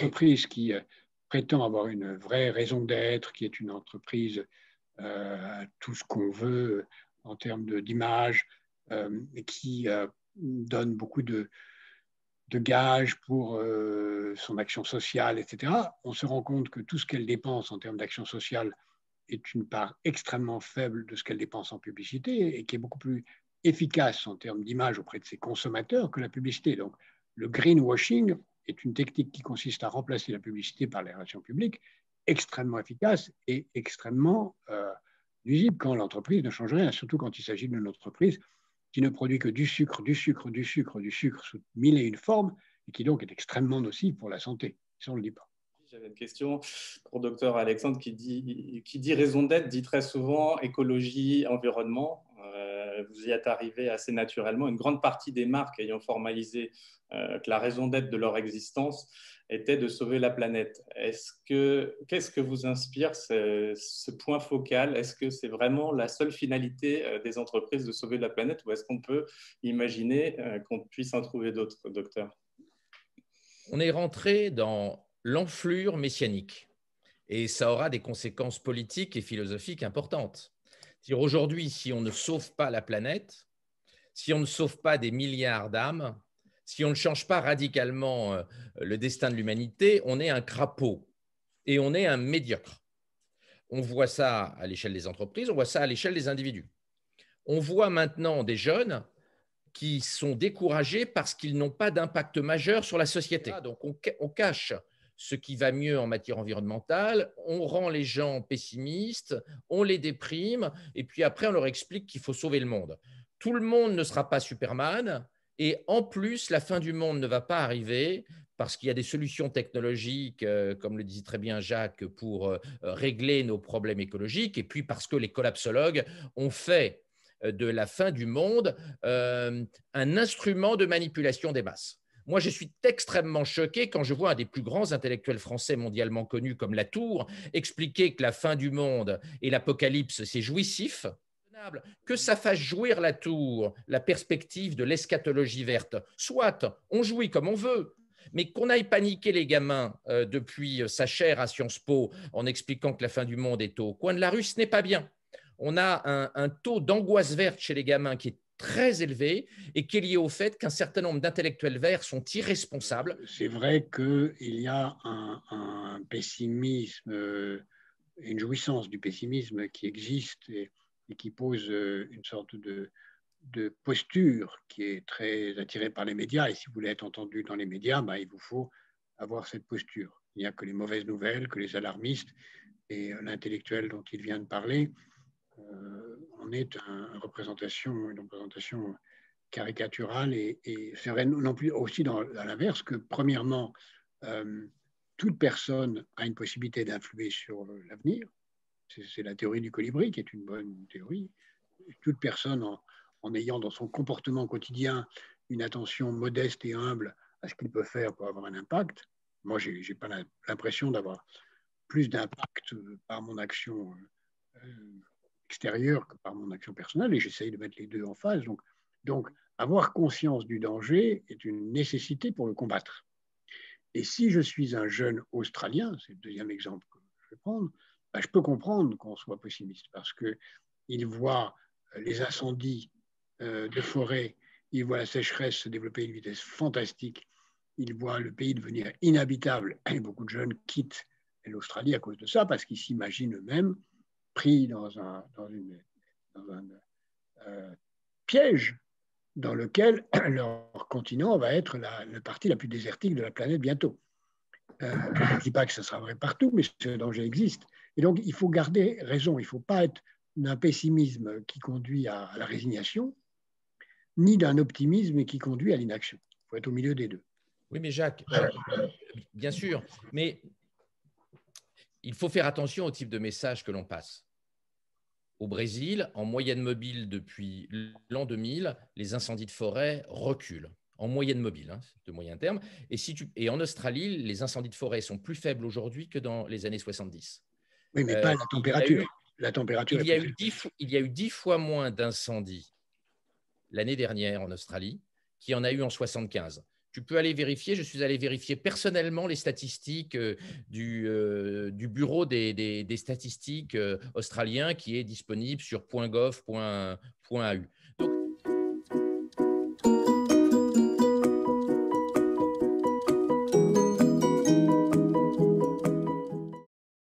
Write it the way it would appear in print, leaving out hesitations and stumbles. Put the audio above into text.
entreprise qui prétend avoir une vraie raison d'être, qui est une entreprise tout ce qu'on veut en termes d'image, et qui donne beaucoup de gages pour son action sociale, etc., on se rend compte que tout ce qu'elle dépense en termes d'action sociale est une part extrêmement faible de ce qu'elle dépense en publicité et qui est beaucoup plus efficace en termes d'image auprès de ses consommateurs que la publicité. Donc, le greenwashing est une technique qui consiste à remplacer la publicité par les relations publiques, extrêmement efficace et extrêmement nuisible quand l'entreprise ne change rien, surtout quand il s'agit d'une entreprise qui ne produit que du sucre sous mille et une formes et qui donc est extrêmement nocive pour la santé. Ça, on ne le dit pas. J'avais une question pour docteur Alexandre qui dit raison d'être, dit très souvent écologie, environnement. Vous y êtes arrivé assez naturellement. Une grande partie des marques ayant formalisé que la raison d'être de leur existence était de sauver la planète. Qu'est-ce que vous inspire ce point focal? Est-ce que c'est vraiment la seule finalité des entreprises de sauver la planète ou est-ce qu'on peut imaginer qu'on puisse en trouver d'autres, docteur? On est rentré dans l'enflure messianique et ça aura des conséquences politiques et philosophiques importantes. Aujourd'hui, si on ne sauve pas la planète, si on ne sauve pas des milliards d'âmes, si on ne change pas radicalement le destin de l'humanité, on est un crapaud et on est un médiocre. On voit ça à l'échelle des entreprises, on voit ça à l'échelle des individus. On voit maintenant des jeunes qui sont découragés parce qu'ils n'ont pas d'impact majeur sur la société. Donc, on cache ce qui va mieux en matière environnementale, on rend les gens pessimistes, on les déprime, et puis après, on leur explique qu'il faut sauver le monde. Tout le monde ne sera pas Superman, et en plus, la fin du monde ne va pas arriver parce qu'il y a des solutions technologiques, comme le disait très bien Jacques, pour régler nos problèmes écologiques, et puis parce que les collapsologues ont fait de la fin du monde un instrument de manipulation des masses. Moi, je suis extrêmement choqué quand je vois un des plus grands intellectuels français mondialement connus comme Latour expliquer que la fin du monde et l'apocalypse, c'est jouissif, que ça fasse jouir Latour la perspective de l'eschatologie verte. Soit, on jouit comme on veut, mais qu'on aille paniquer les gamins depuis sa chaire à Sciences Po en expliquant que la fin du monde est au coin de la rue, ce n'est pas bien. On a un taux d'angoisse verte chez les gamins qui est très élevé et qui est lié au fait qu'un certain nombre d'intellectuels verts sont irresponsables. C'est vrai qu'il y a un pessimisme, une jouissance du pessimisme qui existe et qui pose une sorte de posture qui est très attirée par les médias. Et si vous voulez être entendu dans les médias, il vous faut avoir cette posture. Il n'y a que les mauvaises nouvelles, que les alarmistes et l'intellectuel dont il vient de parler. On est une représentation caricaturale et c'est vrai non plus aussi à l'inverse que premièrement, toute personne a une possibilité d'influer sur l'avenir. C'est la théorie du colibri qui est une bonne théorie. Toute personne en ayant dans son comportement quotidien une attention modeste et humble à ce qu'il peut faire pour avoir un impact. Moi, je n'ai pas l'impression d'avoir plus d'impact par mon action extérieure que par mon action personnelle et j'essaye de mettre les deux en phase. Donc, avoir conscience du danger est une nécessité pour le combattre. Et si je suis un jeune Australien, c'est le deuxième exemple que je vais prendre, je peux comprendre qu'on soit pessimiste parce qu'il voit les incendies de forêt, il voit la sécheresse se développer à une vitesse fantastique, il voit le pays devenir inhabitable et beaucoup de jeunes quittent l'Australie à cause de ça parce qu'ils s'imaginent eux-mêmes pris dans un piège dans lequel leur continent va être la partie la plus désertique de la planète bientôt. Je ne dis pas que ça sera vrai partout, mais ce danger existe. Et donc, il faut garder raison. Il ne faut pas être d'un pessimisme qui conduit à la résignation, ni d'un optimisme qui conduit à l'inaction. Il faut être au milieu des deux. Oui, mais Jacques, bien sûr, mais il faut faire attention au type de message que l'on passe. Au Brésil, en moyenne mobile depuis l'an 2000, les incendies de forêt reculent. En moyenne mobile, de moyen terme. Et en Australie, les incendies de forêt sont plus faibles aujourd'hui que dans les années 70. Oui, mais pas la température. La température il y a eu 10 fois moins d'incendies l'année dernière en Australie qu'il y en a eu en 75. tu peux aller vérifier. Je suis allé vérifier personnellement les statistiques du bureau des statistiques australien qui est disponible sur .gov.au.